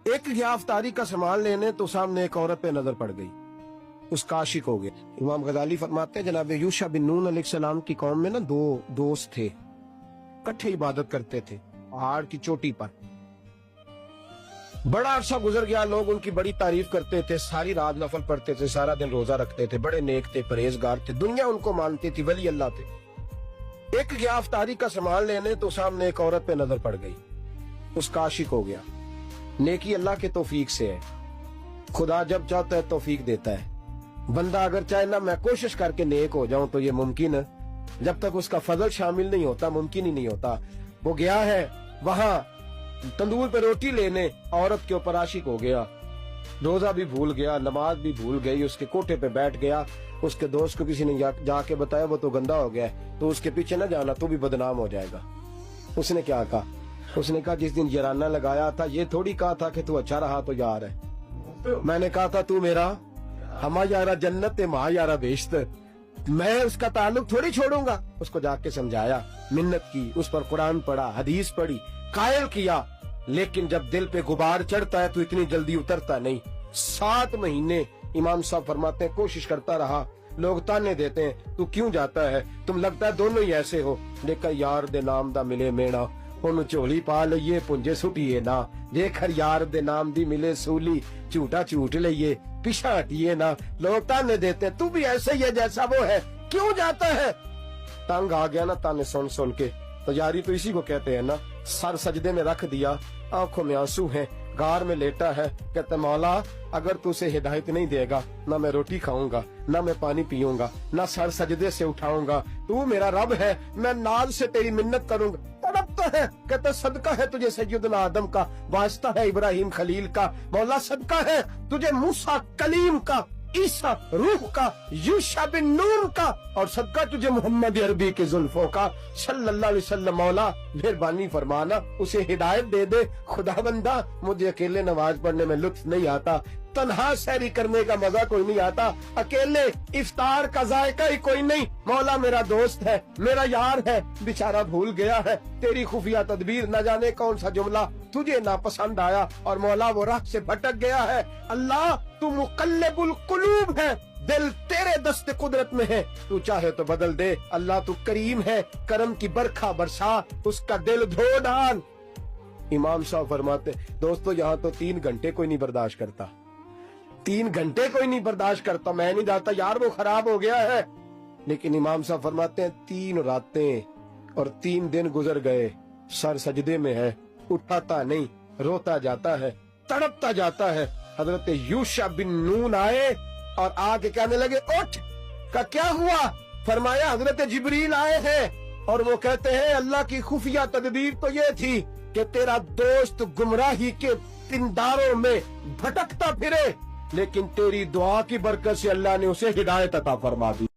एक गया अफ्तारी का सामान लेने तो सामने एक औरत पे नजर पड़ गई, उसका आशिक हो गया। इमाम गजाली फरमाते हैं जनाब यूशा बिन नून अलैहिस्सलाम की कौम में ना दो दोस्त थे, इकट्ठे इबादत करते थे पहाड़ की चोटी पर। बड़ा अरसा गुजर गया, लोग उनकी बड़ी तारीफ करते थे, सारी रात नफल पढ़ते थे, सारा दिन रोजा रखते थे, बड़े नेक थे, परहेजगार थे, दुनिया उनको मानती थी, वली अल्लाह थे। एक गया अफ्तारी का सामान लेने तो सामने एक औरत पे नजर पड़ गई, उसका आशिक हो गया। नेकी अल्लाह के तौफीक से है, खुदा जब चाहता है तौफीक देता है। बंदा अगर चाहे ना मैं कोशिश करके नेक हो जाऊं तो ये मुमकिन है, जब तक उसका फजल शामिल नहीं होता मुमकिन ही नहीं होता। वो गया है वहां तंदूर पे रोटी लेने, औरत के ऊपर आशिक हो गया, रोजा भी भूल गया, नमाज भी भूल गई, उसके कोठे पे बैठ गया। उसके दोस्त को किसी ने जाके बताया वो तो गंदा हो गया है, तो उसके पीछे न जाना, तो भी बदनाम हो जाएगा। उसने क्या कहा? उसने कहा जिस दिन जराना लगाया था ये थोड़ी कहा था कि तू अच्छा रहा तो यार है, मैंने कहा था तू मेरा हमा यारा जन्नत मा यारा बेशतर, मैं उसका ताल्लुक थोड़ी छोड़ूंगा। उसको जाके समझाया, मिन्नत की, उस पर कुरान पढ़ा, हदीस पढ़ी, कायल किया, लेकिन जब दिल पे गुबार चढ़ता है तो इतनी जल्दी उतरता नहीं। 7 महीने इमाम साहब फरमाते हैं कोशिश करता रहा, लोग ताने देते हैं तू क्यों जाता है, तुम लगता है दोनों ही ऐसे हो। लेकर यार दे नाम दा मिले मेणा, ਉਹਨੂੰ ਝੋਲੀ ਪਾ ਲਈਏ ਪੁੰਜੇ ਸੁਟੀਏ ਨਾ, ਜੇਕਰ यार दे नाम दी मिले सूली, झूठा झूठ लइए पीछा हटिए ना। लोग ताने देते हैं तू भी ऐसे ही है जैसा वो है, क्यों जाता है। तंग आ गया ना ताने सुन सुन के, तो यारी तो इसी को कहते हैं ना। सर सजदे में रख दिया, आंखों में आंसू हैं, गार में लेटा है, कहते मौला अगर तू उसे हिदायत नहीं देगा ना मैं रोटी खाऊंगा, ना मैं पानी पीऊंगा, ना सर सजदे से उठाऊंगा, तू मेरा रब है, मैं नाज से तेरी मिन्नत करूंगा। तड़पता है, कहता सदका है तुझे सैयदना आदम का, वास्ता है इब्राहिम खलील का, मौला सदका है तुझे मूसा कलीम का, ईसा रूह का, यूशा बिन नून का, और सदका तुझे मोहम्मद अरबी के जुल्फों का सल्लल्लाहु अलैहि वसल्लम। मौला मेहरबानी फरमाना, उसे हिदायत दे दे। खुदा बंदा मुझे अकेले नमाज पढ़ने में लुत्फ नहीं आता, तन्हा सैरी करने का मजा कोई नहीं आता, अकेले इफ्तार का जायका ही कोई नहीं। मौला मेरा दोस्त है, मेरा यार है, बेचारा भूल गया है तेरी खुफिया तदबीर, न जाने कौन सा जुमला तुझे ना पसंद आया और मौला वो राह से भटक गया है। अल्लाह तू मुकल्लिबुल कुलूब है, दिल तेरे दस्ते कुदरत में है, तू चाहे तो बदल दे। अल्लाह तू करीम है, करम की बरखा बरसा, उसका दिल धो डाल। इमाम साहब फरमाते दोस्तों यहाँ तो 3 घंटे कोई नहीं बर्दाश्त करता, 3 घंटे कोई नहीं बर्दाश्त करता। मैं नहीं जाता यार वो खराब हो गया है। लेकिन इमाम साहब फरमाते हैं 3 रातें और 3 दिन गुजर गए, सर सजदे में है, उठाता नहीं, रोता जाता है, तड़पता जाता है। हजरत यूशा बिन नून आए और आके कहने लगे उठ, का क्या हुआ। फरमाया हजरत जिब्रील आए हैं और वो कहते हैं अल्लाह की खुफिया तदबीर तो ये थी कि तेरा दोस्त गुमराही के पिंडारों में भटकता फिरे, लेकिन तेरी दुआ की बरकत से अल्लाह ने उसे हिदायत अता फरमा दी।